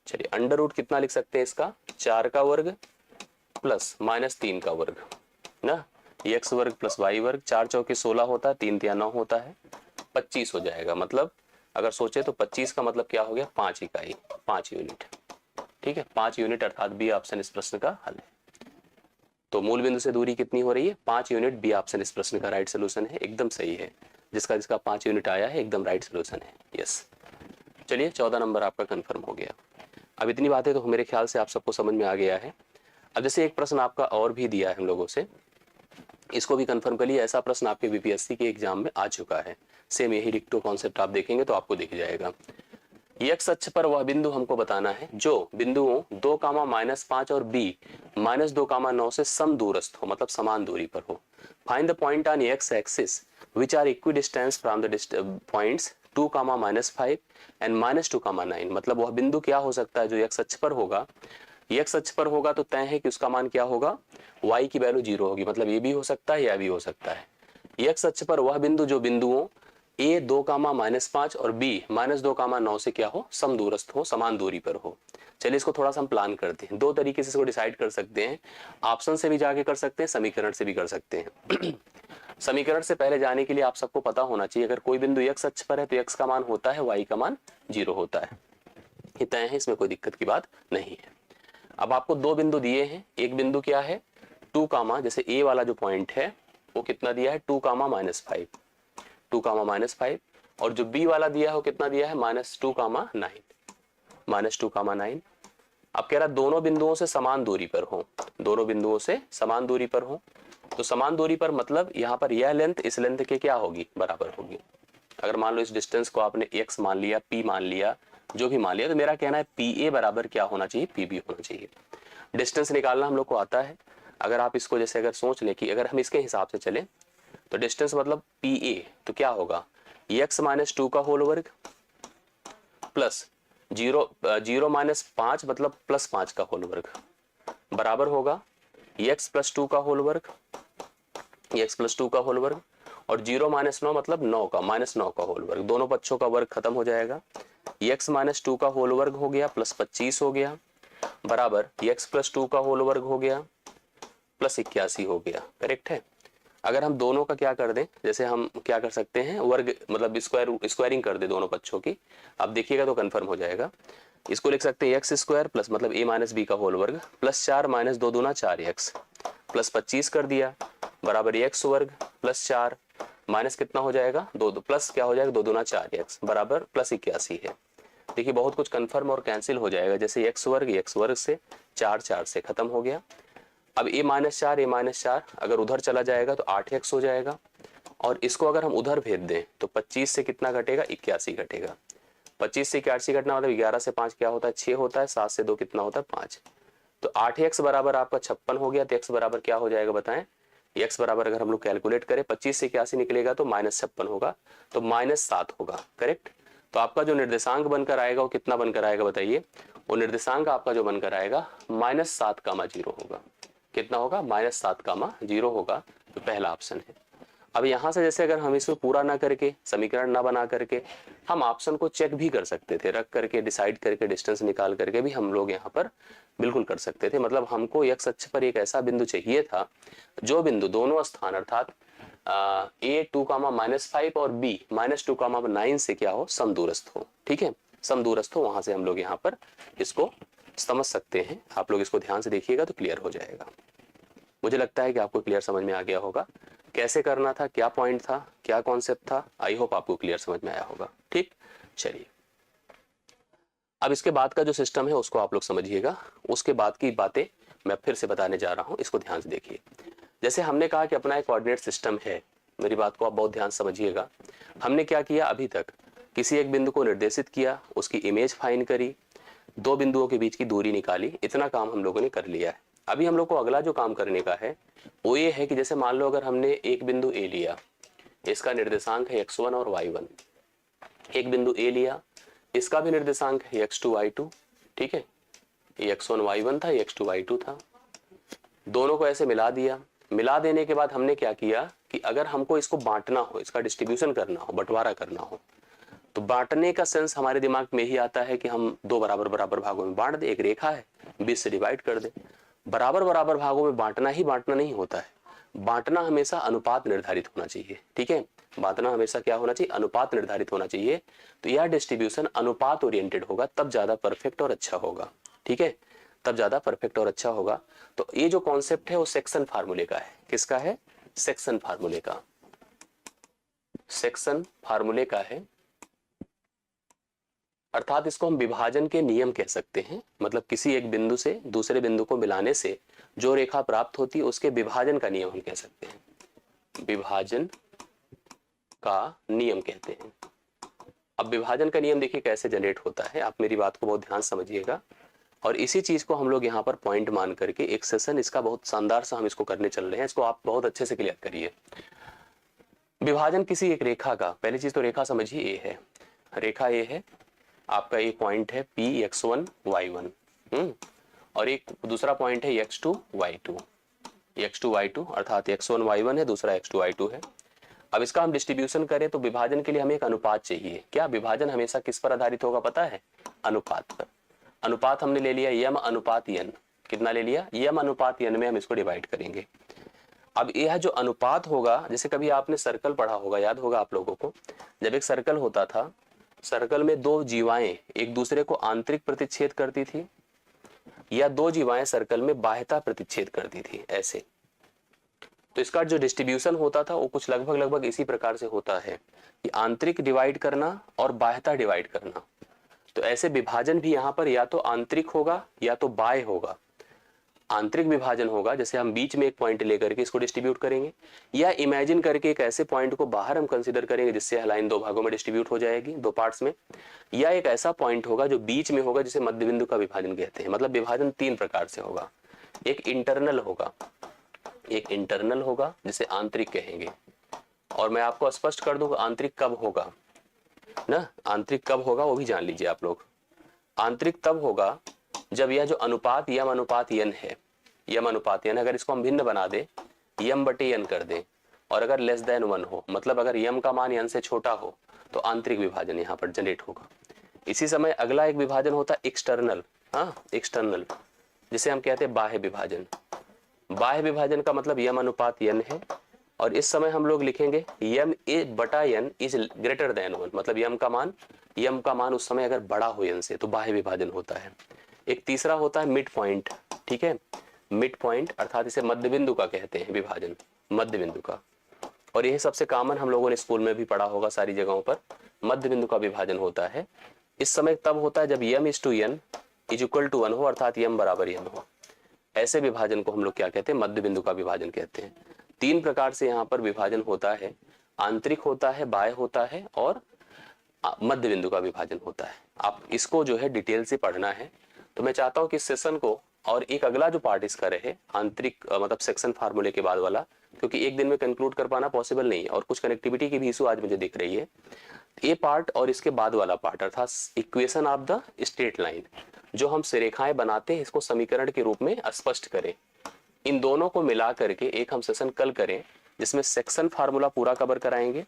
चलिए अंडर रूट कितना लिख सकते हैं इसका, 4 का वर्ग प्लस -3 का वर्ग ना, x वर्ग प्लस y वर्ग, 4 चौके 16 होता है, 3 तिया 9 होता है, 25 हो जाएगा। मतलब अगर सोचे तो 25 का मतलब क्या हो गया, 5 इकाई, 5 यूनिट। ठीक है, 5 यूनिट अर्थात बी ऑप्शन इस प्रश्न का हल है। तो मूल बिंदु से दूरी कितनी हो रही है, 5 यूनिट। बी ऑप्शन इस प्रश्न का राइट सोल्यूशन है, एकदम सही है। जिसका जिसका 5 यूनिट आया है एकदम राइट सोल्यूशन है। यस, चलिए 14 नंबर आपका कंफर्म हो गया। अब इतनी बातें तो मेरे ख्याल से आप सबको समझ में आ गया है। अब जैसे एक प्रश्न आपका और भी दिया है हम लोगों से, इसको भी कंफर्म कर लिया। ऐसा प्रश्न आपके बीपीएससी के एग्जाम में आ चुका है। सेम यही डिक्टो कॉन्सेप्ट आप देखेंगे तो आपको दिख जाएगा। एक्स अक्ष पर वह बिंदु हमको बताना है जो बिंदुओं 2, -5 और b -2, 9 से सम दूरस्थ हो, मतलब समान दूरी पर हो। Find the point on x axis which are equidistance from the points 2, -5 and -2, 9। मतलब वह बिंदु क्या हो सकता है जो एक्स अक्ष पर होगा। एक्स अक्ष पर होगा तो तय है कि उसका मान क्या होगा, y की वैल्यू 0 होगी। मतलब ये भी हो सकता है या भी हो सकता है। एक्स अक्ष पर वह बिंदु जो बिंदुओं a 2, -5 और b -2, 9 से क्या हो, सम दूरस्थ हो, समान दूरी पर हो। चलिए इसको थोड़ा सा हम प्लान करते हैं। दो तरीके से इसको डिसाइड कर सकते हैं। ऑप्शन से भी जाके कर सकते हैं, समीकरण से भी कर सकते हैं। समीकरण से पहले जाने के लिए आप सबको पता होना चाहिए, अगर कोई बिंदु x अक्ष पर है तो x का मान होता है, y का मान 0 होता है। ये तय है, इसमें कोई दिक्कत की बात नहीं है। अब आपको दो बिंदु दिए हैं। एक बिंदु क्या है 2, जैसे a वाला जो पॉइंट है वो कितना दिया है 2, -5, 2, -5। और जो b वाला दिया है वो कितना दिया है -2, 9। अब कह रहा दोनों बिंदुओं से समान दूरी पर हो, दोनों बिंदुओं से समान दूरी पर हो। तो समान दूरी पर मतलब यहाँ पर यह लेंथ इस लेंथ के क्या होगी, बराबर होगी। अगर मान लो इस डिस्टेंस को आपने x मान लिया, p मान लिया, जो भी मान लिया, तो मेरा कहना है PA बराबर क्या होना चाहिए, PB होना चाहिए। डिस्टेंस निकालना हम लोग को आता है। अगर आप इसको जैसे अगर सोच लें कि अगर हम इसके हिसाब से चलें तो डिस्टेंस मतलब PA तो क्या होगा, x -2 का होल वर्ग प्लस 0 -5 मतलब +5 का होल वर्ग बराबर होगा x +2 का होल वर्ग, x +2 का होल वर्ग और 0 -9 मतलब 9 का -9 का होल वर्ग। दोनों पक्षों का वर्ग खत्म हो जाएगा। x -2 का होल वर्ग हो गया प्लस 25 हो गया बराबर x +2 का होल वर्ग हो गया प्लस 81 हो गया। करेक्ट है। अगर हम दोनों का क्या कर दें, जैसे हम क्या कर सकते हैं, वर्ग मतलब स्क्वायरिंग कर दे दोनों पक्षों की, आप देखिएगा तो कंफर्म हो जाएगा। इसको लिख सकते हैं x² प्लस मतलब a - b का होल वर्ग प्लस 4 - 2 दूना 4x प्लस 25 कर दिया बराबर x वर्ग प्लस 4 माइनस कितना हो जाएगा 2 प्लस क्या हो जाएगा 2 दूना 4x बराबर प्लस 81 है। देखिए बहुत कुछ कंफर्म और कैंसिल हो जाएगा। जैसे x वर्ग से 4 से खत्म हो गया। अब a - 4 अगर उधर चला जाएगा तो 8x हो जाएगा और इसको अगर हम उधर भेज दें तो 25 से कितना घटेगा 81 घटेगा। 25 से 81 घटना मतलब 11 से 5 क्या होता है 6 होता है, 7 से 2 कितना होता है 5। तो 8x बराबर आपका 56 हो गया। तो x बराबर क्या हो जाएगा बताएं, x बराबर अगर हम लोग कैलकुलेट करें 25 से 81 निकलेगा तो -56 होगा, तो -7 होगा। करेक्ट। तो आपका जो निर्देशांक बनकर आएगा वो कितना बनकर आएगा बताइए, वो निर्देशांक आपका जो बनकर आएगा -7, 0 होगा। कितना होगा -7, 0 होगा। तो पहला ऑप्शन है। अब यहां से जैसे अगर हम इसको पूरा ना करके समीकरण ना बना करके हम ऑप्शन को चेक भी कर सकते थे, रख करके डिसाइड करके डिस्टेंस निकाल करके भी हम लोग यहाँ पर बिल्कुल कर सकते थे। मतलब हमको x अक्ष पर एक ऐसा बिंदु चाहिए था जो बिंदु दोनों स्थान अर्थात a 2, -5 और b -2, 9 से क्या हो समदूरस्थ हो। ठीक है, समदूरस्थ हो, वहां से हम लोग यहाँ पर इसको समझ सकते हैं। आप लोग इसको ध्यान से देखिएगा तो क्लियर हो जाएगा। मुझे लगता है कि आपको क्लियर समझ में आ गया होगा कैसे करना था, क्या पॉइंट था, क्या कॉन्सेप्ट था। आई होप आपको क्लियर समझ में आया होगा। ठीक, चलिए अब इसके बाद का जो सिस्टम है उसको आप लोग समझिएगा। उसके बाद की बातें मैं फिर से बताने जा रहा हूं, इसको ध्यान से देखिए। जैसे हमने कहा कि अपना एक कोऑर्डिनेट सिस्टम है, मेरी बात को आप बहुत ध्यान समझिएगा। हमने क्या किया, अभी तक किसी एक बिंदु को निर्देशित किया, उसकी इमेज फाइंड करी, दो बिंदुओं के बीच की दूरी निकाली, इतना काम हम लोगों ने कर लिया है। अभी हम लोग को अगला जो काम करने का है वो ये है कि जैसे मान लो अगर हमने एक बिंदु A लिया, इसका निर्देशांक है x1 और y1। एक बिंदु A लिया, इसका भी निर्देशांक है x2 y2। ठीक है, ये x1 y1 था, ये x2 y2 था। दोनों को ऐसे मिला दिया। मिला देने के बाद हमने क्या किया कि अगर हमको इसको बांटना हो, इसका डिस्ट्रीब्यूशन करना हो, बंटवारा करना हो, तो बांटने का सेंस हमारे दिमाग में ही आता है कि हम दो बराबर बराबर भागों में बांट दे। एक रेखा है 20 से डिवाइड कर दे। बराबर बराबर भागों में बांटना ही बांटना नहीं होता है, बांटना हमेशा अनुपात निर्धारित होना चाहिए। ठीक है, बांटना हमेशा क्या होना चाहिए, अनुपात निर्धारित होना चाहिए। तो यह डिस्ट्रीब्यूशन अनुपात ओरिएंटेड होगा तब ज्यादा परफेक्ट और अच्छा होगा। ठीक है, तब ज्यादा परफेक्ट और अच्छा होगा। तो ये जो कॉन्सेप्ट है वो सेक्शन फार्मूले का है। किसका है, सेक्शन फार्मूले का, सेक्शन फार्मूले का है। अर्थात इसको हम विभाजन के नियम कह सकते हैं। मतलब किसी एक बिंदु से दूसरे बिंदु को मिलाने से जो रेखा प्राप्त होती है उसके विभाजन का नियम हम कह सकते हैं, विभाजन का नियम कहते हैं। अब विभाजन का नियम देखिए कैसे जनरेट होता है, आप मेरी बात को बहुत ध्यान समझिएगा। और इसी चीज को हम लोग यहाँ पर पॉइंट मान करके एक सेशन इसका बहुत शानदार सा हम इसको करने चल रहे हैं। इसको आप बहुत अच्छे से क्लियर करिए। विभाजन किसी एक रेखा का, पहली चीज तो रेखा समझिए ए है, रेखा ए है, आपका एक पॉइंट है P(x1, y1) और एक दूसरा पॉइंट है x2, y2, x2, y2 अर्थात x1, y1 है, दूसरा x2, y2 है। अब इसका हम डिस्ट्रीब्यूशन करें तो विभाजन के लिए हमें एक अनुपात चाहिए। क्या विभाजन हमेशा किस पर आधारित होगा पता है, अनुपात पर। अनुपात हमने ले लिया m अनुपात n, कितना ले लिया, m अनुपात n में हम इसको डिवाइड करेंगे। अब यह जो अनुपात होगा, जैसे कभी आपने सर्कल पढ़ा होगा, याद होगा आप लोगों को, जब एक सर्कल होता था, सर्कल में दो जीवाएं एक दूसरे को आंतरिक प्रतिच्छेद करती थी या दो जीवाएं सर्कल में बाह्यता प्रतिच्छेद करती थी, ऐसे। तो इसका जो डिस्ट्रीब्यूशन होता था वो कुछ लगभग इसी प्रकार से होता है कि आंतरिक डिवाइड करना और बाह्यता डिवाइड करना। तो ऐसे विभाजन भी यहाँ पर या तो आंतरिक होगा या तो बाह्य होगा। आंतरिक विभाजन होगा जैसे हम बीच में एक पॉइंट लेकर के इसको डिस्ट्रीब्यूट करेंगे, या इमेजिन करके एक ऐसे पॉइंट को बाहर हम कंसीडर करेंगे जिससे यह लाइन दो भागों में डिस्ट्रीब्यूट हो जाएगी, दो पार्ट्स में, या एक ऐसा पॉइंट होगा जो बीच में होगा जिसे मध्य बिंदु का विभाजन कहते हैं। मतलब विभाजन तीन प्रकार से होगा, एक इंटरनल होगा, एक इंटरनल होगा जिसे आंतरिक कहेंगे। और मैं आपको स्पष्ट कर दूं आंतरिक कब होगा ना, आंतरिक कब होगा वो भी जान लीजिए आप लोग। आंतरिक तब होगा जब यह जो अनुपात यम अनुपात n है, यम अनुपात n, अगर इसको हम भिन्न बना दे, m/n कर दें, और अगर लेस देन 1 हो, मतलब अगर यम का मान n से छोटा हो, तो आंतरिक विभाजन यहाँ पर जनरेट होगा। इसी समय अगला एक विभाजन होता है एक्सटर्नल, हाँ एक्सटर्नल, जिसे हम कहते हैं बाह्य विभाजन। बाह्य विभाजन का मतलब यम अनुपात n है, और इस समय हम लोग लिखेंगे m/n इज ग्रेटर देन 1, मतलब यम का मान उस समय अगर बड़ा हो n से तो बाह्य विभाजन होता है। एक तीसरा होता है मिड पॉइंट, ठीक है, मिड पॉइंट अर्थात इसे मध्य बिंदु का कहते हैं विभाजन, मध्य बिंदु का। और यह सबसे कॉमन हम लोगों ने स्कूल में भी पढ़ा होगा सारी जगहों पर, मध्य बिंदु का विभाजन होता है। इस समय तब होता है जब m/n इज इक्वल टू 1 हो, अर्थात m बराबर n हो। ऐसे विभाजन को हम लोग क्या कहते हैं, मध्य बिंदु का विभाजन कहते हैं। तीन प्रकार से यहाँ पर विभाजन होता है, आंतरिक होता है, बाह्य होता है और मध्य बिंदु का विभाजन होता है। आप इसको जो है डिटेल से पढ़ना है। तो मैं चाहता हूं कि इस सेशन को और एक अगला जो पार्ट इसका रहे आंतरिक मतलब सेक्शन फार्मूले के बाद वाला, क्योंकि एक दिन में कंक्लूड कर पाना पॉसिबल नहीं है और कुछ कनेक्टिविटी की भी इशू आज मुझे दिख रही है। ये पार्ट और इसके बाद वाला पार्ट अर्थात equation of the straight line, जो हम रेखाएं बनाते हैं इसको समीकरण के रूप में स्पष्ट करें, इन दोनों को मिला करके एक हम सेशन कल करें जिसमें सेक्शन फार्मूला पूरा कवर कराएंगे।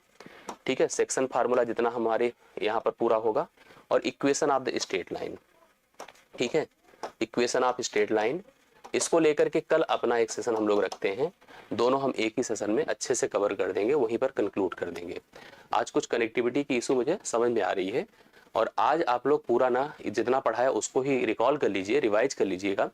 ठीक है, सेक्शन फार्मूला जितना हमारे यहाँ पर पूरा होगा और equation of the straight line, ठीक है, इक्वेशन ऑफ स्ट्रेट लाइन, इसको लेकर के कल अपना एक सेशन हम लोग रखते हैं। दोनों हम एक ही सेशन में अच्छे से कवर कर देंगे, वहीं पर कंक्लूड कर देंगे। आज कुछ कनेक्टिविटी की इशू मुझे समझ में आ रही है और आज आप लोग पूरा ना जितना पढ़ा है उसको ही रिकॉल कर लीजिए, रिवाइज कर लीजिएगा।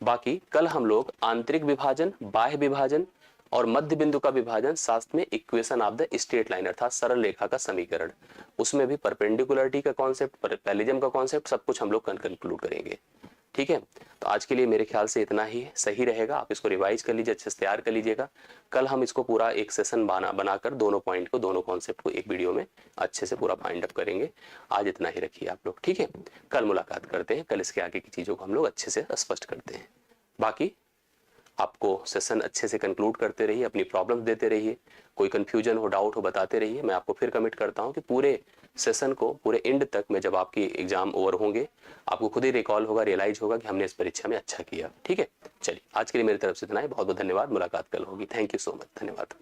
बाकी कल हम लोग आंतरिक विभाजन, बाह्य विभाजन और मध्य बिंदु का विभाजन, साथ में equation of the straight line अर्थात सरल रेखा का समीकरण, उसमें भी परपेंडिकुलरिटी का कॉन्सेप्ट, पैरेललिज्म का कॉन्सेप्ट, सब कुछ हम लोग कंक्लूड करेंगे। ठीक है, तो आज के लिए मेरे ख्याल से इतना ही सही रहेगा। आप इसको रिवाइज कर लीजिए, अच्छे से तैयार कर लीजिएगा। कल हम इसको पूरा एक सेशन बनाकर दोनों पॉइंट को, दोनों कॉन्सेप्ट को एक वीडियो में अच्छे से पूरा फाइंड अप करेंगे। आज इतना ही रखिए आप लोग, ठीक है। कल मुलाकात करते हैं, कल इसके आगे की चीज़ों को हम लोग अच्छे से स्पष्ट करते हैं। बाकी आपको सेशन अच्छे से कंक्लूड करते रहिए, अपनी प्रॉब्लम्स देते रहिए, कोई कंफ्यूजन हो, डाउट हो, बताते रहिए। मैं आपको फिर कमिट करता हूं कि पूरे सेशन को, पूरे एंड तक में जब आपकी एग्जाम ओवर होंगे, आपको खुद ही रिकॉल होगा, रियलाइज होगा कि हमने इस परीक्षा में अच्छा किया। ठीक है, चलिए आज के लिए मेरी तरफ से इतना ही। बहुत बहुत धन्यवाद, मुलाकात कल होगी। थैंक यू सो मच, धन्यवाद।